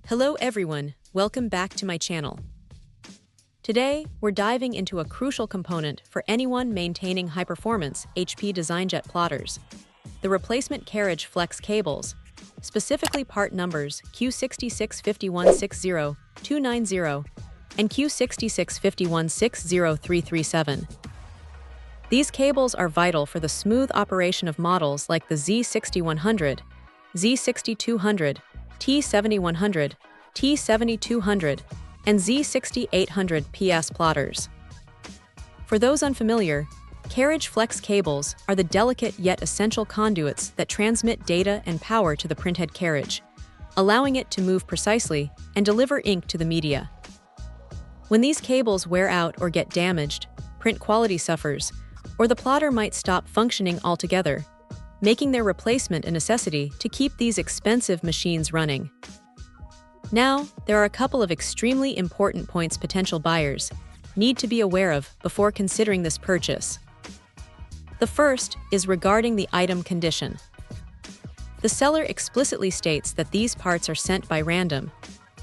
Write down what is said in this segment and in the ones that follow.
Hello everyone, welcome back to my channel. Today, we're diving into a crucial component for anyone maintaining high-performance HP DesignJet plotters, the replacement carriage flex cables, specifically part numbers Q665160290 and Q665160337. These cables are vital for the smooth operation of models like the Z6100, Z6200, T7100, T7200, and Z6800 PS plotters. For those unfamiliar, carriage flex cables are the delicate yet essential conduits that transmit data and power to the printhead carriage, allowing it to move precisely and deliver ink to the media. When these cables wear out or get damaged, print quality suffers, or the plotter might stop functioning altogether, making their replacement a necessity to keep these expensive machines running. Now, there are a couple of extremely important points potential buyers need to be aware of before considering this purchase. The first is regarding the item condition. The seller explicitly states that these parts are sent by random,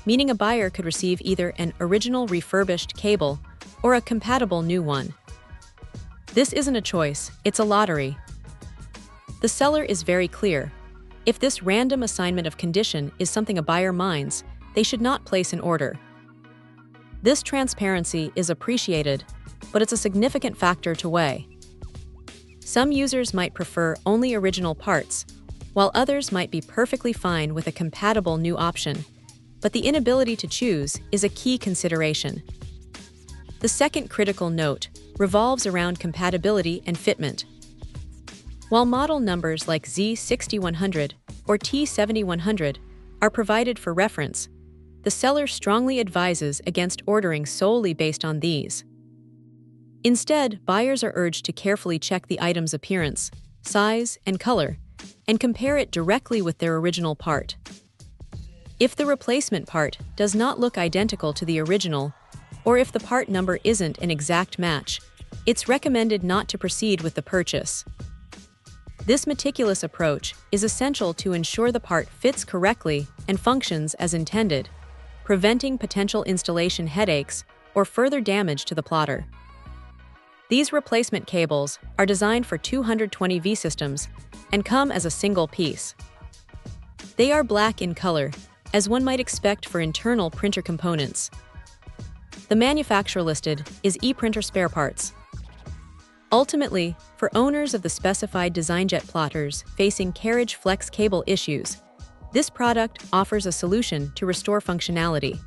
meaning a buyer could receive either an original refurbished cable or a compatible new one. This isn't a choice, it's a lottery. The seller is very clear. If this random assignment of condition is something a buyer minds, they should not place an order. This transparency is appreciated, but it's a significant factor to weigh. Some users might prefer only original parts, while others might be perfectly fine with a compatible new option, but the inability to choose is a key consideration. The second critical note revolves around compatibility and fitment. While model numbers like Z6100 or T7100 are provided for reference, the seller strongly advises against ordering solely based on these. Instead, buyers are urged to carefully check the item's appearance, size, and color, and compare it directly with their original part. If the replacement part does not look identical to the original, or if the part number isn't an exact match, it's recommended not to proceed with the purchase. This meticulous approach is essential to ensure the part fits correctly and functions as intended, preventing potential installation headaches or further damage to the plotter. These replacement cables are designed for 220V systems and come as a single piece. They are black in color, as one might expect for internal printer components. The manufacturer listed is ePrinter Spare Parts. Ultimately, for owners of the specified DesignJet plotters facing carriage flex cable issues, this product offers a solution to restore functionality.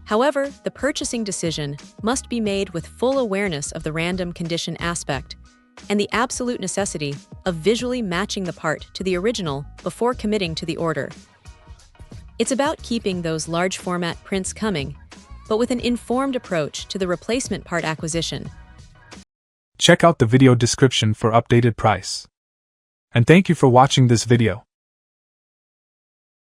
However, the purchasing decision must be made with full awareness of the random condition aspect and the absolute necessity of visually matching the part to the original before committing to the order. It's about keeping those large format prints coming, but with an informed approach to the replacement part acquisition. Check out the video description for updated price. And thank you for watching this video.